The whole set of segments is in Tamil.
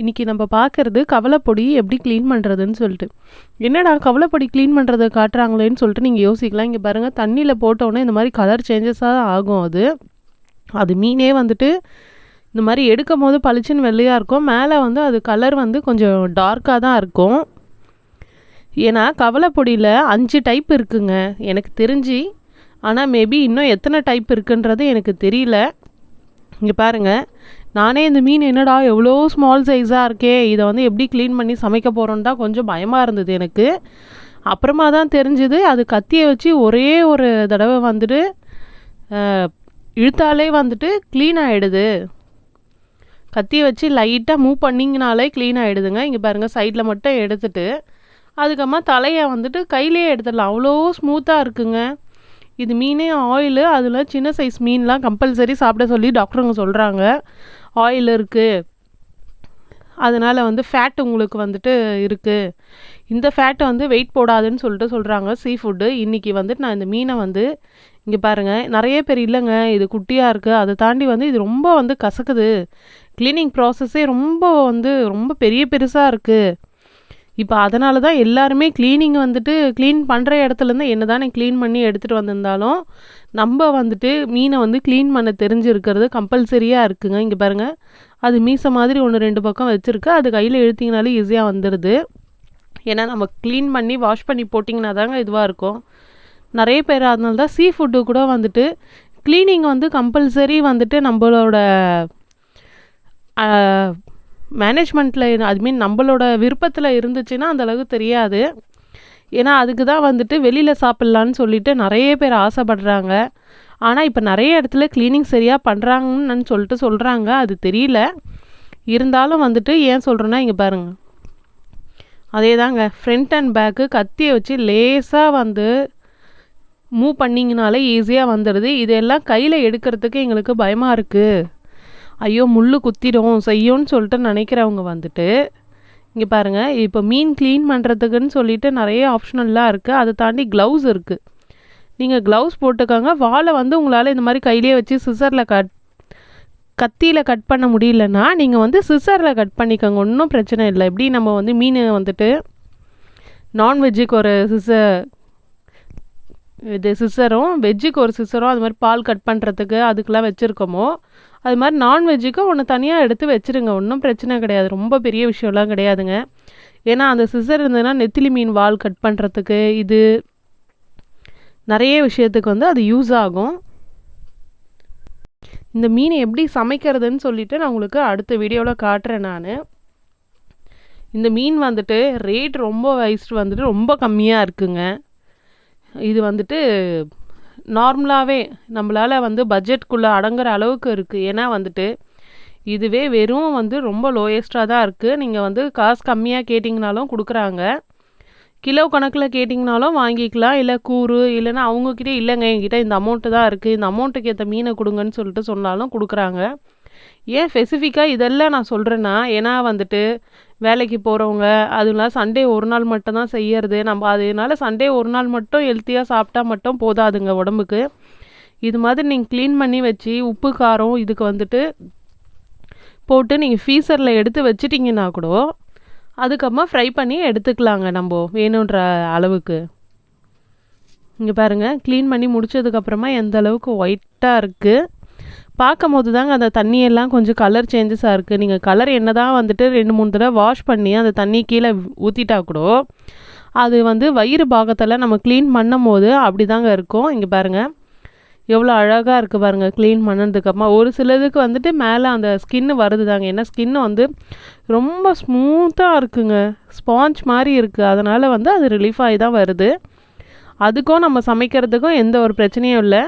இன்றைக்கி நம்ம பார்க்குறது கவலைப்பொடி எப்படி க்ளீன் பண்ணுறதுன்னு சொல்லிட்டு. என்னடா கவலைப்பொடி க்ளீன் பண்ணுறதை காட்டுறாங்களேன்னு சொல்லிட்டு நீங்கள் யோசிக்கலாம். இங்கே பாருங்கள், தண்ணியில் போட்டோன்னே இந்த மாதிரி கலர் சேஞ்சஸாக ஆகும். அது மீனே வந்துட்டு இந்த மாதிரி எடுக்கும் போது பளிச்சுன்னு வெள்ளையாக இருக்கும், மேலே வந்து அது கலர் வந்து கொஞ்சம் டார்க்காக தான் இருக்கும். ஏன்னா கவலைப்பொடியில் 5 டைப் இருக்குங்க எனக்கு தெரிஞ்சு. ஆனால் மேபி இன்னும் எத்தனை டைப் இருக்குன்றது எனக்கு தெரியல. இங்கே பாருங்கள், நானே இந்த மீன் என்னடா எவ்வளோ ஸ்மால் சைஸாக இருக்கே, இதை வந்து எப்படி க்ளீன் பண்ணி சமைக்க போகிறோன்னு தான் கொஞ்சம் பயமாக இருந்தது எனக்கு. அப்புறமா தான் தெரிஞ்சுது, அது கத்தியை வச்சு ஒரே ஒரு தடவை வந்துட்டு இழுத்தாலே வந்துட்டு க்ளீன் ஆகிடுது. கத்தியை வச்சு லைட்டாக மூவ் பண்ணிங்கனாலே க்ளீன் ஆகிடுதுங்க. இங்கே பாருங்கள், சைடில் மட்டும் எடுத்துட்டு அதுக்கப்புறமா தலையை வந்துட்டு கையிலே எடுத்துடலாம். அவ்வளோ ஸ்மூத்தாக இருக்குங்க. இது மீனே ஆயிலு, அதில் சின்ன சைஸ் மீன்லாம் கம்பல்சரி சாப்பிட சொல்லி டாக்டருங்க சொல்கிறாங்க. ஆயில் இருக்குது, அதனால் வந்து ஃபேட் உங்களுக்கு வந்துட்டு இருக்குது, இந்த ஃபேட்டை வந்து வெயிட் போடாதுன்னு சொல்லிட்டு சொல்கிறாங்க சீ ஃபுட்டு. இன்றைக்கி வந்துட்டு நான் இந்த மீனை வந்து இங்கே பாருங்கள், நிறைய பேர் இல்லைங்க இது குட்டியாக இருக்குது, அதை தாண்டி வந்து இது ரொம்ப வந்து கசக்குது, க்ளீனிங் ப்ராசஸே ரொம்ப பெருசாக இருக்குது. இப்போ அதனால தான் எல்லாருமே க்ளீனிங் வந்துட்டு க்ளீன் பண்ணுற இடத்துலேருந்து என்ன தானே க்ளீன் பண்ணி எடுத்துகிட்டு வந்திருந்தாலும் நம்ம வந்துட்டு மீனை வந்து க்ளீன் பண்ண தெரிஞ்சிருக்கிறது கம்பல்சரியாக இருக்குங்க. இங்கே பாருங்கள், அது மீசை மாதிரி 1-2 பக்கம் வச்சுருக்கு, அது கையில் இழுத்திங்கனாலே ஈஸியாக வந்துடுது. ஏன்னா நம்ம க்ளீன் பண்ணி வாஷ் பண்ணி போட்டிங்கன்னா தாங்க இதுவாக இருக்கும். நிறைய பேர் அதனால தான் சீ ஃபுட்டு கூட வந்துட்டு க்ளீனிங் வந்து கம்பல்சரி வந்துட்டு நம்மளோட மேனேஜ்மெண்ட்டில் அதுமீன் நம்மளோட விருப்பத்தில் இருந்துச்சுன்னா அந்தளவுக்கு தெரியாது. ஏன்னா அதுக்கு தான் வந்துட்டு வெளியில் சாப்பிட்லான்னு சொல்லிட்டு நிறைய பேர் ஆசைப்படுறாங்க. ஆனால் இப்போ நிறைய இடத்துல க்ளீனிங் சரியாக பண்ணுறாங்கன்னு சொல்லிட்டு சொல்கிறாங்க, அது தெரியல. இருந்தாலும் வந்துட்டு ஏன் சொல்கிறேன்னா இங்கே பாருங்கள், அதே தாங்க ஃப்ரண்ட் அண்ட் பேக்கு கத்தியை வச்சு லேசாக வந்து மூவ் பண்ணிங்கனாலே ஈஸியாக வந்துடுது. இதெல்லாம் கையில் எடுக்கிறதுக்கு எங்களுக்கு பயமாக இருக்குது, ஐயோ முள் குத்திடும் செய்யும்னு சொல்லிட்டு நினைக்கிறவங்க வந்துட்டு இங்கே பாருங்கள், இப்போ மீன் க்ளீன் பண்ணுறதுக்குன்னு சொல்லிட்டு நிறைய ஆப்ஷனல்லாம் இருக்குது. அதை தாண்டி க்ளவுஸ் இருக்குது, நீங்கள் க்ளவுஸ் போட்டுக்கோங்க. வாழை வந்து உங்களால் இந்த மாதிரி கையிலே வச்சு கத்தியில் கட் பண்ண முடியலன்னா நீங்கள் வந்து சிசரில் கட் பண்ணிக்கோங்க, ஒன்றும் பிரச்சனை இல்லை. எப்படி நம்ம வந்து மீன் வந்துட்டு நான்வெஜ்ஜுக்கு ஒரு சிசரும் வெஜ்ஜுக்கு ஒரு சிசரும் அது மாதிரி பால் கட் பண்ணுறதுக்கு அதுக்கெலாம் வச்சுருக்கோமோ, அது மாதிரி நான்வெஜ்ஜுக்கு ஒன்று தனியாக எடுத்து வச்சுருங்க, ஒன்றும் பிரச்சனை கிடையாது, ரொம்ப பெரிய விஷயம்லாம் கிடையாதுங்க. ஏன்னா அந்த சிசர் இருந்ததுன்னா நெத்திலி மீன் வால் கட் பண்ணுறதுக்கு இது நிறைய விஷயத்துக்கு வந்து அது யூஸ் ஆகும். இந்த மீனை எப்படி சமைக்கிறதுன்னு சொல்லிட்டு நான் உங்களுக்கு அடுத்த வீடியோவில் காட்டுறேன். நான் இந்த மீன் வந்துட்டு ரேட் வந்துட்டு ரொம்ப கம்மியாக இருக்குங்க. இது வந்துட்டு நார்மலாகவே நம்மளால் வந்து பட்ஜெட்குள்ளே அடங்குற அளவுக்கு இருக்குது. ஏன்னா வந்துட்டு இதுவே வெறும் வந்து ரொம்ப லோயஸ்ட்டாக தான் இருக்குது. நீங்கள் வந்து காசு கம்மியாக கேட்டிங்கனாலும் கொடுக்குறாங்க, கிலோ கணக்கில் கேட்டிங்கனாலும் வாங்கிக்கலாம். இல்லை கூறு இல்லைன்னா அவங்கக்கிட்டே இல்லைங்க என்கிட்ட இந்த அமௌண்ட்டு தான் இருக்குது, இந்த அமௌண்ட்டுக்கு ஏற்ற மீனை கொடுங்கன்னு சொல்லிட்டு சொன்னாலும் கொடுக்குறாங்க. ஏன் ஸ்பெசிஃபிக்காக இதெல்லாம் நான் சொல்கிறேன்னா, ஏன்னா வந்துட்டு வேலைக்கு போகிறவங்க அதுலாம் சண்டே ஒரு நாள் மட்டும் தான் செய்யறது. நம்ம அதனால சண்டே ஒரு நாள் மட்டும் ஹெல்த்தியாக சாப்பிட்டா மட்டும் போதாதுங்க உடம்புக்கு. இது மாதிரி நீங்கள் க்ளீன் பண்ணி வச்சு உப்பு காரம் இதுக்கு வந்துட்டு போட்டு நீங்கள் ஃப்ரீசரில் எடுத்து வச்சிட்டிங்கன்னா கூட அதுக்கப்புறமா ஃப்ரை பண்ணி எடுத்துக்கலாங்க நம்ம வேணுன்ற அளவுக்கு. இங்கே பாருங்கள், க்ளீன் பண்ணி முடித்ததுக்கப்புறமா எந்த அளவுக்கு ஒயிட்டாக இருக்குது பார்க்கும் போது தாங்க. அந்த தண்ணியெல்லாம் கொஞ்சம் கலர் சேஞ்சஸாக இருக்குது. நீங்கள் கலர் என்ன தான் வந்துட்டு 2-3 தடவை வாஷ் பண்ணி அந்த தண்ணி கீழே ஊற்றிட்டா கூட அது வந்து வயிறு பாகத்தில் நம்ம க்ளீன் பண்ணும் போது அப்படி தாங்க இருக்கும். இங்கே பாருங்கள் எவ்வளோ அழகாக இருக்குது பாருங்கள் க்ளீன் பண்ணதுக்கப்புறமா. ஒரு சிலதுக்கு வந்துட்டு மேலே அந்த ஸ்கின்னு வருது தாங்க, ஏன்னா ஸ்கின்னு வந்து ரொம்ப ஸ்மூத்தாக இருக்குங்க, ஸ்பாஞ்ச் மாதிரி இருக்குது. அதனால் வந்து அது ரிலீஃப் ஆகி தான் வருது. அதுக்கும் நம்ம சமைக்கிறதுக்கும் எந்த ஒரு பிரச்சனையும் இல்லை.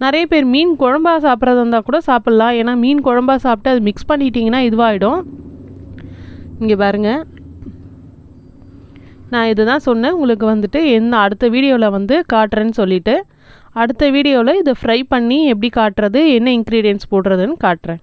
நிறைய பேர் மீன் குழம்பா சாப்பிட்றதா இருந்தால் கூட சாப்பிட்லாம், ஏன்னா மீன் குழம்பா சாப்பிட்டு அது மிக்ஸ் பண்ணிட்டிங்கன்னா இதுவாகிடும். இங்கே பாருங்கள், நான் இது தான் சொன்னேன் உங்களுக்கு வந்துட்டு அடுத்த வீடியோவில் வந்து காட்டுறேன்னு சொல்லிவிட்டு, அடுத்த வீடியோவில் இதை ஃப்ரை பண்ணி எப்படி காட்டுறது, என்ன இன்க்ரீடியன்ட்ஸ் போடுறதுன்னு காட்டுறேன்.